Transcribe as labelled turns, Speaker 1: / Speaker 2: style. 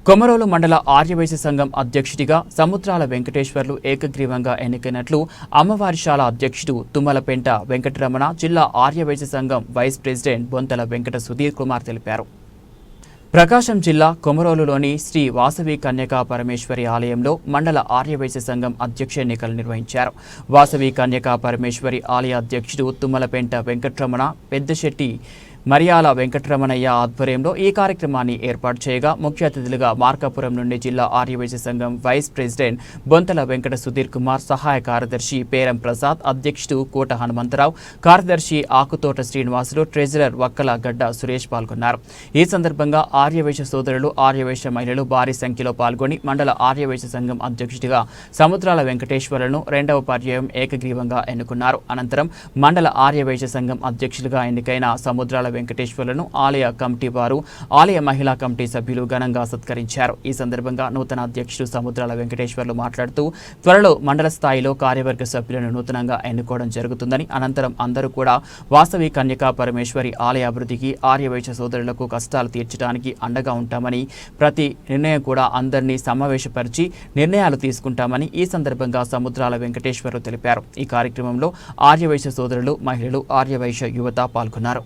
Speaker 1: కొమరోలు మండల ఆర్యవైశ్య సంఘం అధ్యక్షుడిగా సముద్రాల వెంకటేశ్వర్లు ఏకగ్రీవంగా ఎన్నికైనట్లు అమ్మవారిశాల అధ్యక్షుడు తుమ్మలపెంట వెంకటరమణ, జిల్లా ఆర్యవైశ్య సంఘం వైస్ ప్రెసిడెంట్ బొంతల వెంకట సుధీర్ కుమార్ తెలిపారు. ప్రకాశం జిల్లా కొమరోలులోని శ్రీ వాసవి కన్యకా పరమేశ్వరి ఆలయంలో మండల ఆర్యవైశ్య సంఘం అధ్యక్ష ఎన్నికలు నిర్వహించారు. వాసవి కన్యకా పరమేశ్వరి ఆలయ అధ్యక్షుడు తుమ్మలపెంట వెంకటరమణ, పెద్దశెట్టి మరియాల వెంకటరమణయ్య ఆధ్వర్యంలో ఈ కార్యక్రమాన్ని ఏర్పాటు చేయగా ముఖ్య అతిథులుగా మార్కాపురం నుండి జిల్లా ఆర్యవైశ్య సంఘం వైస్ ప్రెసిడెంట్ బొంతల వెంకట సుధీర్ కుమార్, సహాయ కార్యదర్శి పేరం ప్రసాద్, అధ్యక్షుడు కోట హనుమంతరావు, కార్యదర్శి ఆకుతోట శ్రీనివాసులు, ట్రెజరర్ వక్కల గడ్డ సురేష్ పాల్గొన్నారు. ఈ సందర్భంగా ఆర్యవైశ్య సోదరులు, ఆర్యవైశ్య మహిళలు భారీ సంఖ్యలో పాల్గొని మండల ఆర్యవైశ్య సంఘం అధ్యక్షుడిగా సముద్రాల వెంకటేశ్వరను రెండవ పర్యాయం ఏకగ్రీవంగా ఎన్నుకున్నారు. అనంతరం మండల ఆర్యవైశ్య సంఘం అధ్యక్షులుగా ఎన్నికైన సముద్రాల వెంకటేశ్వర్లను ఆలయ కమిటీ వారు, ఆలయ మహిళా కమిటీ సభ్యులు ఘనంగా సత్కరించారు. ఈ సందర్భంగా నూతన అధ్యక్షుడు సముద్రాల వెంకటేశ్వర్లు మాట్లాడుతూ త్వరలో మండల స్థాయిలో కార్యవర్గ సభ్యులను నూతనంగా ఎన్నుకోవడం జరుగుతుందని, అనంతరం అందరూ కూడా వాసవి కన్యకా పరమేశ్వరి ఆలయ అభివృద్ధికి, ఆర్యవైశ్య సోదరులకు కష్టాలు తీర్చడానికి అండగా ఉంటామని, ప్రతి నిర్ణయం కూడా అందరినీ సమావేశపరిచి నిర్ణయాలు తీసుకుంటామని ఈ సందర్భంగా సముద్రాల వెంకటేశ్వర్లు తెలిపారు. ఈ కార్యక్రమంలో ఆర్యవైశ్య సోదరులు, మహిళలు, ఆర్యవైశ్య యువత పాల్గొన్నారు.